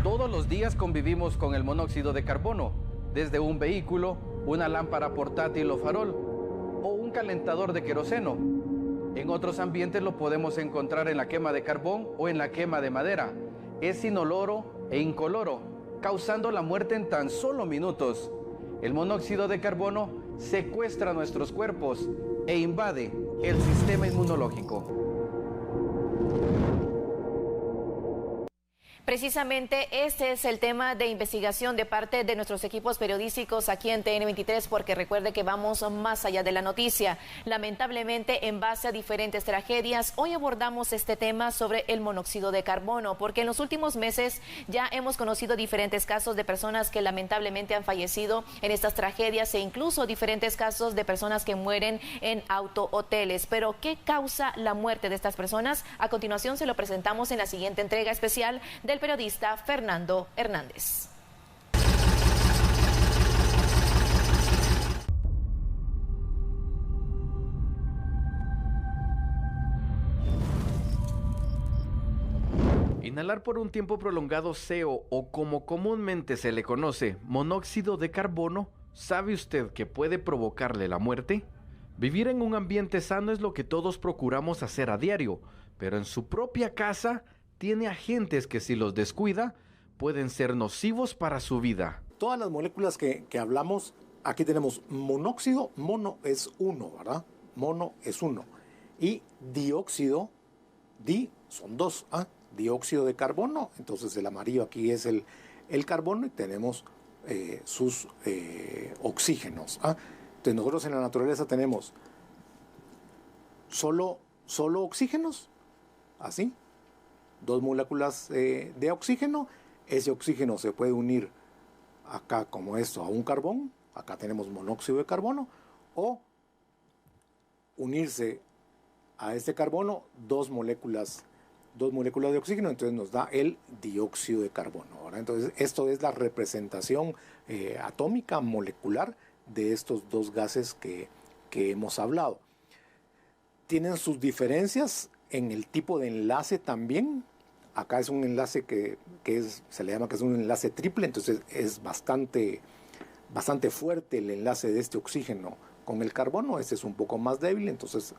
Todos los días convivimos con el monóxido de carbono, desde un vehículo, una lámpara portátil o farol, o un calentador de queroseno. En otros ambientes lo podemos encontrar en la quema de carbón o en la quema de madera. Es inoloro e incoloro, causando la muerte en tan solo minutos. El monóxido de carbono secuestra nuestros cuerpos e invade el sistema inmunológico. Precisamente este es el tema de investigación de parte de nuestros equipos periodísticos aquí en TN23, porque recuerde que vamos más allá de la noticia. Lamentablemente, en base a diferentes tragedias, hoy abordamos este tema sobre el monóxido de carbono, porque en los últimos meses ya hemos conocido diferentes casos de personas que lamentablemente han fallecido en estas tragedias e incluso diferentes casos de personas que mueren en autohoteles. Pero, ¿qué causa la muerte de estas personas? A continuación se lo presentamos en la siguiente entrega especial del periodista Fernando Hernández. Inhalar por un tiempo prolongado CO o como comúnmente se le conoce, monóxido de carbono, ¿sabe usted que puede provocarle la muerte? Vivir en un ambiente sano es lo que todos procuramos hacer a diario, pero en su propia casa tiene agentes que si los descuida pueden ser nocivos para su vida. Todas las moléculas que hablamos, aquí tenemos monóxido, mono es uno, ¿verdad? Mono es uno. Y dióxido, son dos, dióxido de carbono, entonces el amarillo aquí es el carbono y tenemos sus oxígenos. Entonces nosotros en la naturaleza tenemos solo oxígenos, así. Dos moléculas de oxígeno, ese oxígeno se puede unir acá como esto a un carbón, acá tenemos monóxido de carbono, o unirse a este carbono dos moléculas de oxígeno, entonces nos da el dióxido de carbono, ¿verdad? Entonces esto es la representación atómica, molecular de estos dos gases que hemos hablado. Tienen sus diferencias en el tipo de enlace también. Acá es un enlace que se le llama que es un enlace triple, entonces es bastante fuerte el enlace de este oxígeno con el carbono. Este es un poco más débil, entonces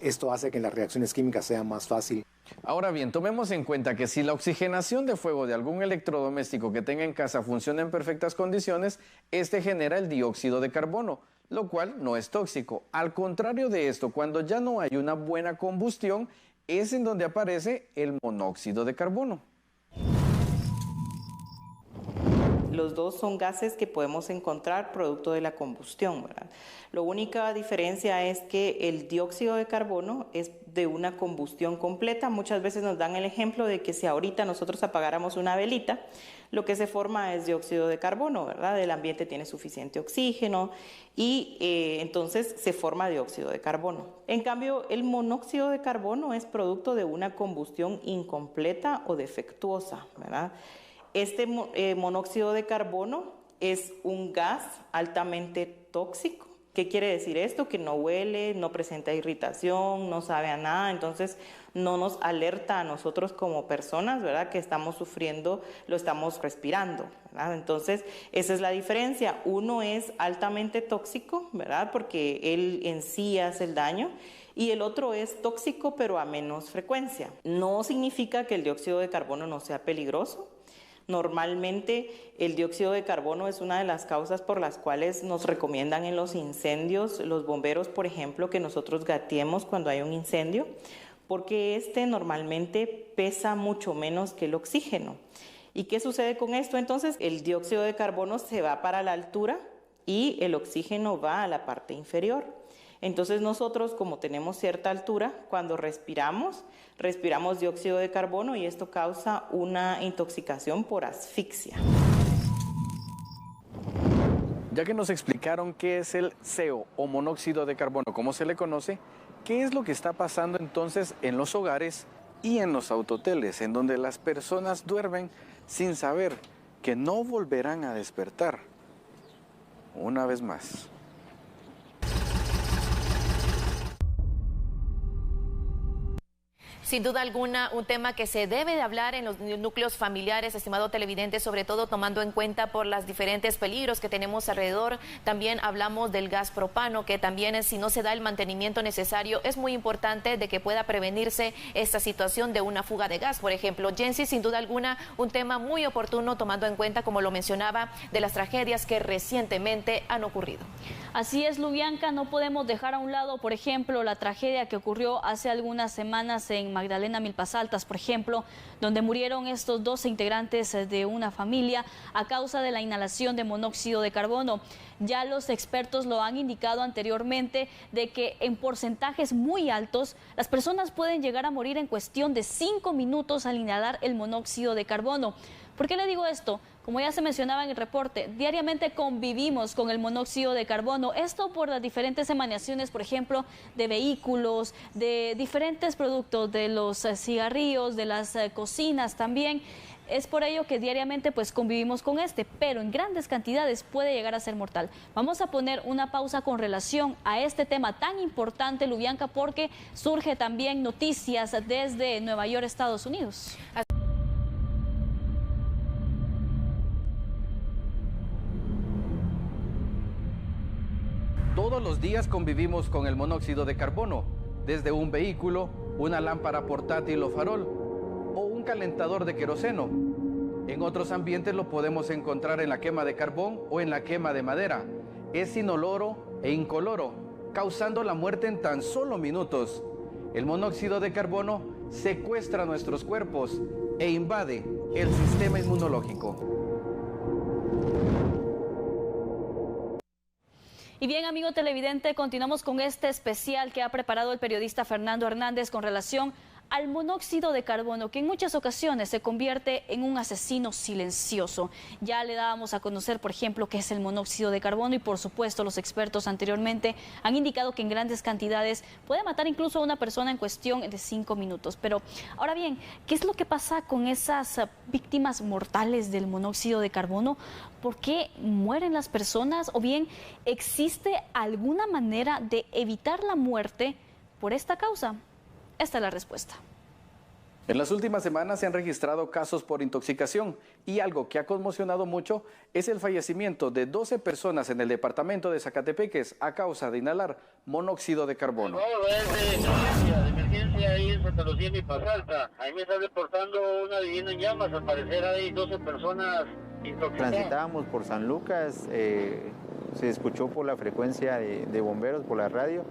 esto hace que en las reacciones químicas sea más fácil. Ahora bien, tomemos en cuenta que si la oxigenación de fuego de algún electrodoméstico que tenga en casa funciona en perfectas condiciones, este genera el dióxido de carbono, lo cual no es tóxico. Al contrario de esto, cuando ya no hay una buena combustión, es en donde aparece el monóxido de carbono. Los dos son gases que podemos encontrar producto de la combustión, ¿verdad? La única diferencia es que el dióxido de carbono es de una combustión completa. Muchas veces nos dan el ejemplo de que si ahorita nosotros apagáramos una velita, lo que se forma es dióxido de carbono, ¿verdad? El ambiente tiene suficiente oxígeno y entonces se forma dióxido de carbono. En cambio, el monóxido de carbono es producto de una combustión incompleta o defectuosa, ¿verdad? Este monóxido de carbono es un gas altamente tóxico. ¿Qué quiere decir esto? Que no huele, no presenta irritación, no sabe a nada, entonces no nos alerta a nosotros como personas, ¿verdad? Que estamos sufriendo, lo estamos respirando, ¿verdad? Entonces, esa es la diferencia. Uno es altamente tóxico, ¿verdad? Porque él en sí hace el daño. Y el otro es tóxico, pero a menos frecuencia. No significa que el dióxido de carbono no sea peligroso. Normalmente el dióxido de carbono es una de las causas por las cuales nos recomiendan en los incendios, los bomberos, por ejemplo, que nosotros gateemos cuando hay un incendio, porque este normalmente pesa mucho menos que el oxígeno. ¿Y qué sucede con esto? Entonces, el dióxido de carbono se va para la altura y el oxígeno va a la parte inferior. Entonces nosotros, como tenemos cierta altura, cuando respiramos dióxido de carbono y esto causa una intoxicación por asfixia. Ya que nos explicaron qué es el CO o monóxido de carbono, como se le conoce, ¿qué es lo que está pasando entonces en los hogares y en los autoteles, en donde las personas duermen sin saber que no volverán a despertar? Una vez más. Sin duda alguna, un tema que se debe de hablar en los núcleos familiares, estimado televidente, sobre todo tomando en cuenta por los diferentes peligros que tenemos alrededor. También hablamos del gas propano, que también si no se da el mantenimiento necesario, es muy importante de que pueda prevenirse esta situación de una fuga de gas, por ejemplo. Jensi, sin duda alguna, un tema muy oportuno tomando en cuenta, como lo mencionaba, de las tragedias que recientemente han ocurrido. Así es, Lubianca, no podemos dejar a un lado, por ejemplo, la tragedia que ocurrió hace algunas semanas en Magdalena Milpas Altas, por ejemplo, donde murieron estos 12 integrantes de una familia a causa de la inhalación de monóxido de carbono. Ya los expertos lo han indicado anteriormente de que en porcentajes muy altos las personas pueden llegar a morir en cuestión de 5 minutos al inhalar el monóxido de carbono. ¿Por qué le digo esto? Como ya se mencionaba en el reporte, diariamente convivimos con el monóxido de carbono. Esto por las diferentes emanaciones, por ejemplo, de vehículos, de diferentes productos, de los cigarrillos, de las cocinas también. Es por ello que diariamente pues convivimos con pero en grandes cantidades puede llegar a ser mortal. Vamos a poner una pausa con relación a este tema tan importante, Lubianca, porque surge también noticias desde Nueva York, Estados Unidos. Todos los días convivimos con el monóxido de carbono, desde un vehículo, una lámpara portátil o farol, o un calentador de queroseno. En otros ambientes lo podemos encontrar en la quema de carbón o en la quema de madera. Es inoloro e incoloro, causando la muerte en tan solo minutos. El monóxido de carbono secuestra nuestros cuerpos e invade el sistema inmunológico. Y bien, amigo televidente, continuamos con este especial que ha preparado el periodista Fernando Hernández con relación al monóxido de carbono, que en muchas ocasiones se convierte en un asesino silencioso. Ya le dábamos a conocer, por ejemplo, qué es el monóxido de carbono y, por supuesto, los expertos anteriormente han indicado que en grandes cantidades puede matar incluso a una persona en cuestión de 5 minutos. Pero, ahora bien, ¿qué es lo que pasa con esas víctimas mortales del monóxido de carbono? ¿Por qué mueren las personas? ¿O bien existe alguna manera de evitar la muerte por esta causa? Esta es la respuesta. En las últimas semanas se han registrado casos por intoxicación y algo que ha conmocionado mucho es el fallecimiento de 12 personas en el departamento de Zacatepeques a causa de inhalar monóxido de carbono. No, es de emergencia ahí en Santa Lucía, Milpas Altas. Ahí me está reportando una vivienda en llamas. Al parecer hay 12 personas intoxicadas. Transitábamos por San Lucas, se escuchó por la frecuencia de bomberos, por la radio,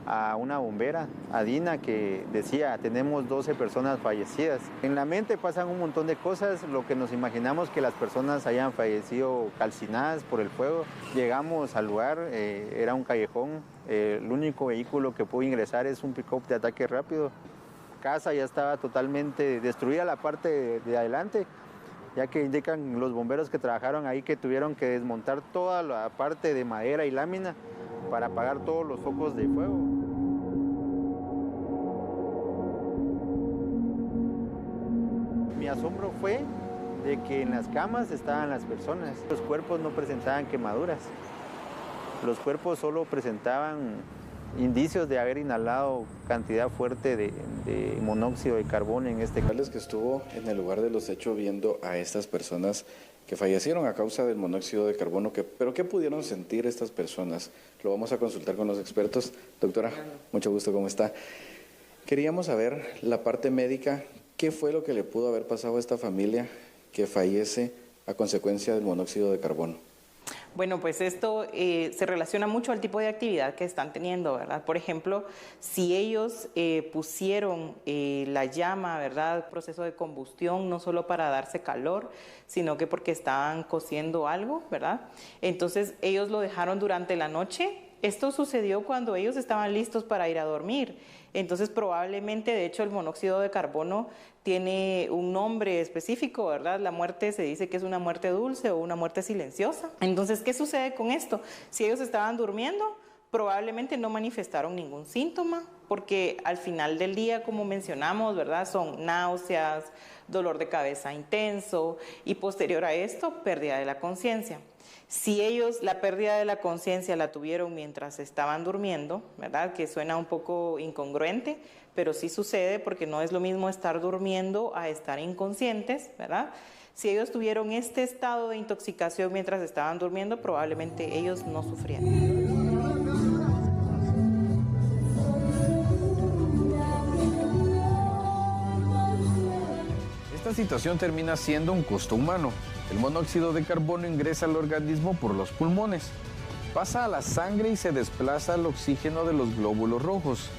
a una bombera, a Dina, que decía, tenemos 12 personas fallecidas. En la mente pasan un montón de cosas, lo que nos imaginamos que las personas hayan fallecido calcinadas por el fuego. Llegamos al lugar, era un callejón, el único vehículo que pudo ingresar es un pick-up de ataque rápido. Casa ya estaba totalmente destruida, la parte de adelante, ya que indican los bomberos que trabajaron ahí que tuvieron que desmontar toda la parte de madera y lámina para apagar todos los focos de fuego. Mi asombro fue de que en las camas estaban las personas. Los cuerpos no presentaban quemaduras. Los cuerpos solo presentaban indicios de haber inhalado cantidad fuerte de monóxido de carbono en este caso. Que estuvo en el lugar de los hechos viendo a estas personas que fallecieron a causa del monóxido de carbono, pero ¿qué pudieron sentir estas personas? Lo vamos a consultar con los expertos. Doctora, mucho gusto, ¿cómo está? Queríamos saber la parte médica, ¿qué fue lo que le pudo haber pasado a esta familia que fallece a consecuencia del monóxido de carbono? Bueno, pues esto se relaciona mucho al tipo de actividad que están teniendo, ¿verdad? Por ejemplo, si ellos pusieron la llama, ¿verdad? Proceso de combustión, no solo para darse calor, sino que porque estaban cociendo algo, ¿verdad? Entonces ellos lo dejaron durante la noche. Esto sucedió cuando ellos estaban listos para ir a dormir. Entonces probablemente, de hecho, el monóxido de carbono tiene un nombre específico, ¿verdad? La muerte se dice que es una muerte dulce o una muerte silenciosa. Entonces, ¿qué sucede con esto? Si ellos estaban durmiendo, probablemente no manifestaron ningún síntoma, porque al final del día, como mencionamos, ¿verdad? Son náuseas, dolor de cabeza intenso y posterior a esto, pérdida de la conciencia. Si ellos la pérdida de la conciencia la tuvieron mientras estaban durmiendo, ¿verdad? Que suena un poco incongruente, pero sí sucede porque no es lo mismo estar durmiendo a estar inconscientes, ¿verdad? Si ellos tuvieron este estado de intoxicación mientras estaban durmiendo, probablemente ellos no sufrían. Esta situación termina siendo un costo humano. El monóxido de carbono ingresa al organismo por los pulmones, pasa a la sangre y se desplaza al oxígeno de los glóbulos rojos.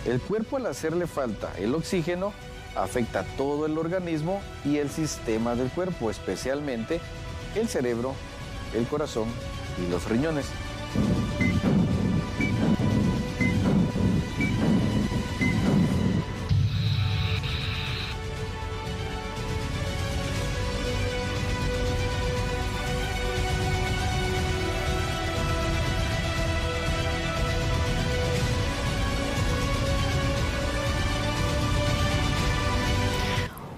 El cuerpo, al hacerle falta el oxígeno, afecta todo el organismo y el sistema del cuerpo, especialmente el cerebro, el corazón y los riñones.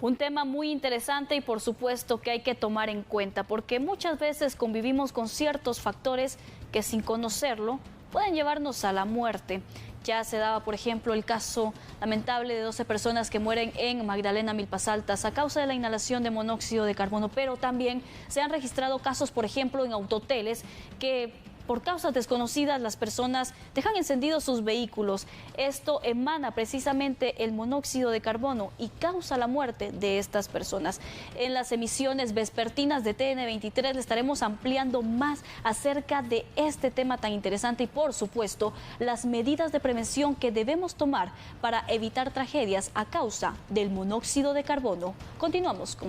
Un tema muy interesante y por supuesto que hay que tomar en cuenta porque muchas veces convivimos con ciertos factores que sin conocerlo pueden llevarnos a la muerte. Ya se daba, por ejemplo, el caso lamentable de 12 personas que mueren en Magdalena Milpas Altas a causa de la inhalación de monóxido de carbono, pero también se han registrado casos, por ejemplo, en autoteles que por causas desconocidas las personas dejan encendidos sus vehículos. Esto emana precisamente el monóxido de carbono y causa la muerte de estas personas. En las emisiones vespertinas de TN23 le estaremos ampliando más acerca de este tema tan interesante y, por supuesto, las medidas de prevención que debemos tomar para evitar tragedias a causa del monóxido de carbono. Continuamos con